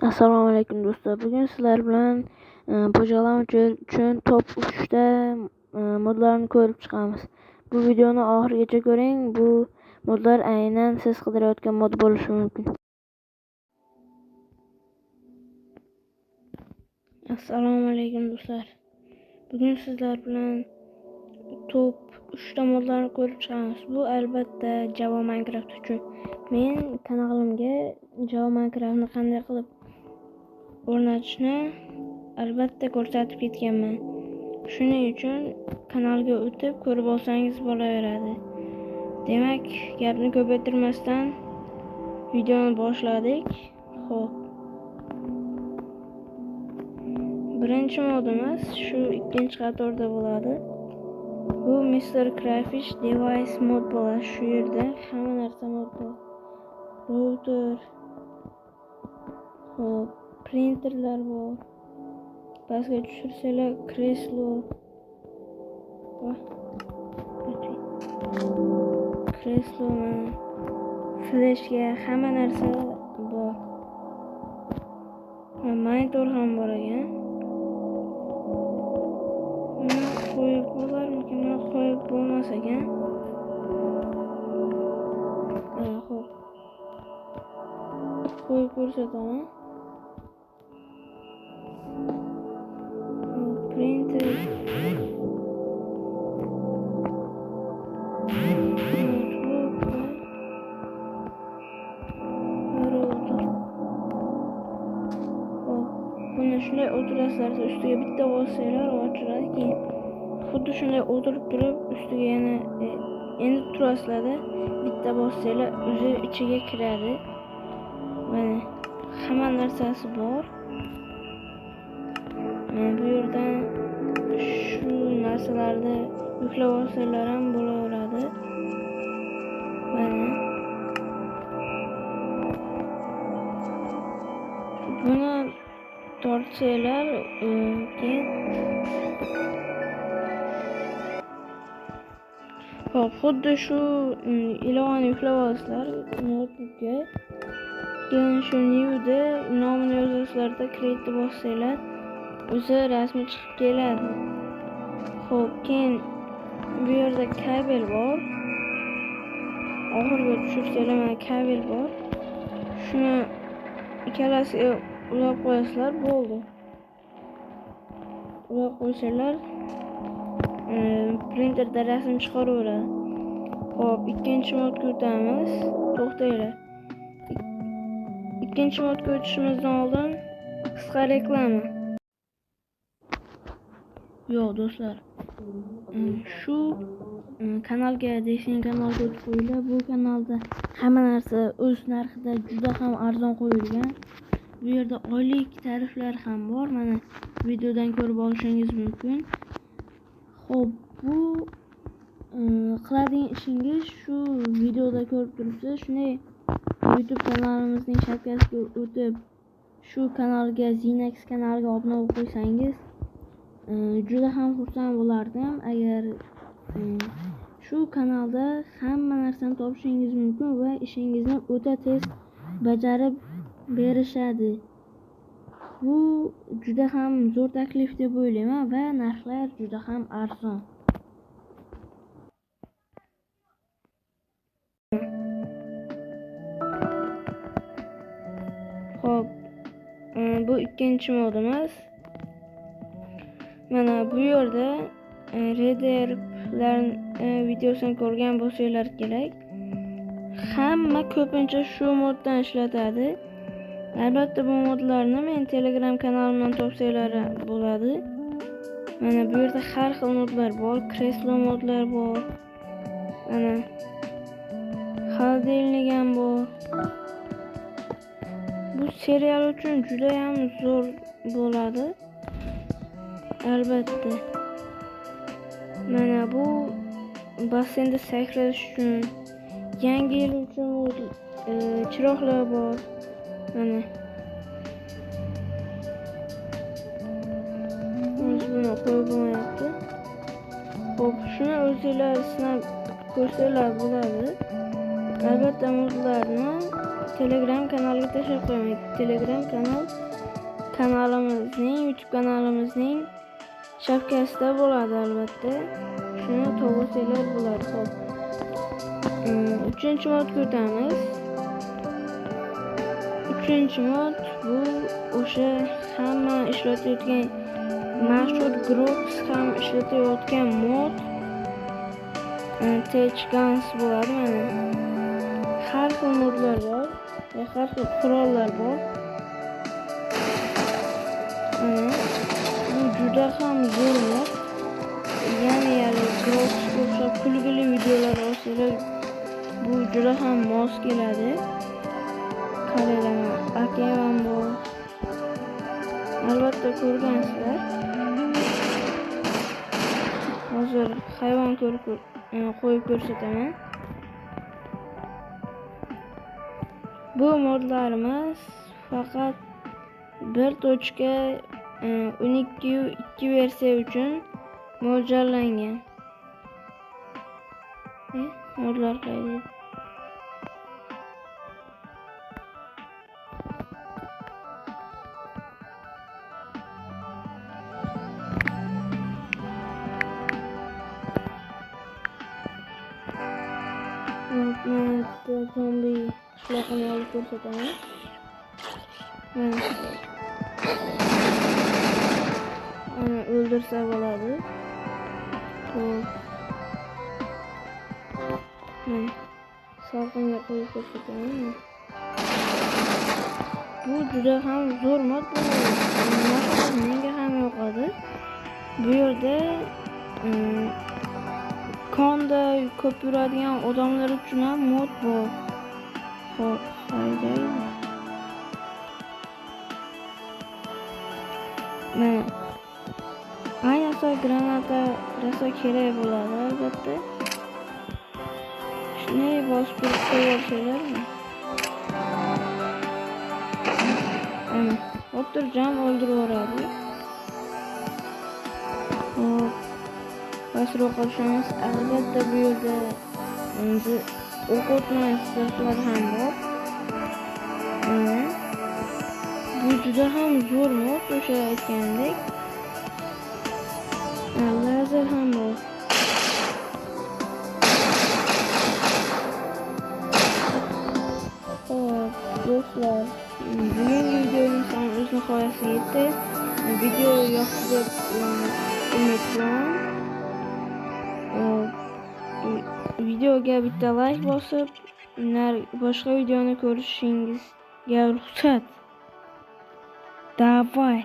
Assalomu alaykum do'stlar. Bugun sizlar bilan pojalan uchun top 3 ta modlarni ko'rib chiqamiz. Bu videoni oxirigacha ko'ring. Bu modlar aynan siz qidirayotgan mod bo'lishi mumkin. Assalomu alaykum do'stlar. Bugun sizlar bilan top 3 ta modlarni ko'rib chiqamiz. Bu albatta Java Minecraft uchun. Men kanalimga Java Minecraftni qanday qilib o'rnatishni albatta ko'rsatib ketganman. Shuning uchun kanalga o'tib ko'rib olsangiz bo'laveradi. Demak, gapni ko'paytirmasdan videoni boshladik. Xo'p. Birinchi modimiz shu ikkinchi qatorda bo'ladi. Bu Mr. Crayfish Device mod bo'ladi. Shu yerda hamma narsa mod bor. Router, xo'p, printerlar bor. Pastga tushirsalar kreslo. Kreslo, flashga hamma narsa bor. Monitor ham bor ekan. Buni qo'yib bo'larmikin? Buni qo'yib bo'lmas ekan. Xo'p. Qo'yib ko'rsataman. Printer. Buni shunday o'tirasizlar, ustiga bitta bosinglar ochiladi, keyin xuddi shunday o'tirib turib ustiga yana endi turasizlar-da, bitta bossanglar o'zi ichiga kiradi. Mana hamma narsasi bor. Mana bu yerdan shu narsalarni yuklab olsanglar ham bo'laveradi. Mana buni tortsanglar keyin hop, xuddi shu ilovani yuklab olasizlar notebookga. Keyin shu new'da nomini yozasizlar-da, create bossanglar o'zi rasmi chiqib keladi. Xo'p, keyin bu yerda kabel bor. Oxirga tushirsanglar mana kabel bor. Shuni ikkalasiga ulab qo'yasizlar, bo'ldi. Ulab qo'ysanglar printerda rasm chiqaraveradi. Xo'p, ikkinchi modga o'tamiz. To'xtanglar. Ikkinchi modga o'tishimizdan oldin qisqa reklama. Yo'q do'stlar. Shu kanalga desang kanalga o'tib qo'yinglar. Bu kanalda hamma narsa o'z narxida juda ham arzon qo'yilgan. Bu yerda oylik tariflar ham bor. Mana videodan ko'rib olishingiz mumkin. Xo'p, bu qiladigan ishingiz shu videoda ko'rib turibsiz. Shunday YouTube kanalimizning shapkasiga o'tib, shu kanalga, Zinax kanaliga obuna bo'lib qo'ysangiz, juda ham xursand bo'lardim. Agar shu kanalda hamma narsani topishingiz mumkin va ishingizni o'ta tez bajarib berishadi. Bu juda ham zo'r taklif deb o'ylayman va narxlar juda ham arzon. Xo'p, bu ikkinchi modimiz. Mana bu yerda Reader'lar videosini ko'rgan bo'lsanglar kerak. Hamma ko'pincha shu moddan ishlatadi. Albatta bu modlarni men Telegram kanalimdan topsanglar bo'ladi. Mana bu yerda har xil modlar bor, kreslo modlar bor. Mana холодильник ham bor. Bu serial uchun juda ham zo'r bo'ladi. Albatta. Mana bu bassenda sakrash uchun, yangi yil uchun chiroqlar bor. Mana buni qo'yib bo'lmayapti. Xo'p, shuni o'zinglar sinab ko'rsanglar bo'ladi. Albatta modlarni Telegram kanaliga tashlab qo'yaman. Telegram kanalimizning, YouTube kanalimizning shapkasida bo'ladi albatta. Shuni topsanglar bo'ladi. Xo'p. 3-modga o'tamiz. 3-mod bu o'sha hamma ishlatayotgan mashhur Grox ham ishlatayotgan mod. Tech Guns bo'ladi mana. Har xil modlar bor, har xil qurollar bor. Bu juda ham zo'r mod. Ya'ni Groxga o'xshab kulgili videolar olsalar, bu juda ham mos keladi. Qaranglar, akam bor. Albatta ko'rgansizlar. Hozir hayvon qo'yib ko'rsataman. Bu modlarimiz faqat 1.12 versiya uchun mo'ljallangan. Modlar qaydi? Zombi qishloqini olib ko'rsataman. Ana o'ldirsa bo'ladi. Salqinga qo'yib ko'rsataman. Bu juda ham zo'r mod. Menga ham yoqadi. Bu yerda konda ko'p yuradigan odamlar uchun ham mod bor. Xo'p, haydi. Mana ayniqsa granata rasa kerak bo'ladi albatta. Shuni bosib qo'yasizlarmi? Ana, o'tirjam o'ldirib yuboradi. Hop. Pastroqqa tushamiz. Albatta bu yerda o'q o'tmas zirhlar ham bor. Bu juda ham zo'r mod, o'sha aytgandek. Lazer ham bor. Hop, do'stlar, bugungi videomiz ham o'z nihoyasiga yetdi. Video yoqdi deb umid qilaman. Videoga bitta like bosib, boshqa videoni ko'rishingizga ruxsat. Davay.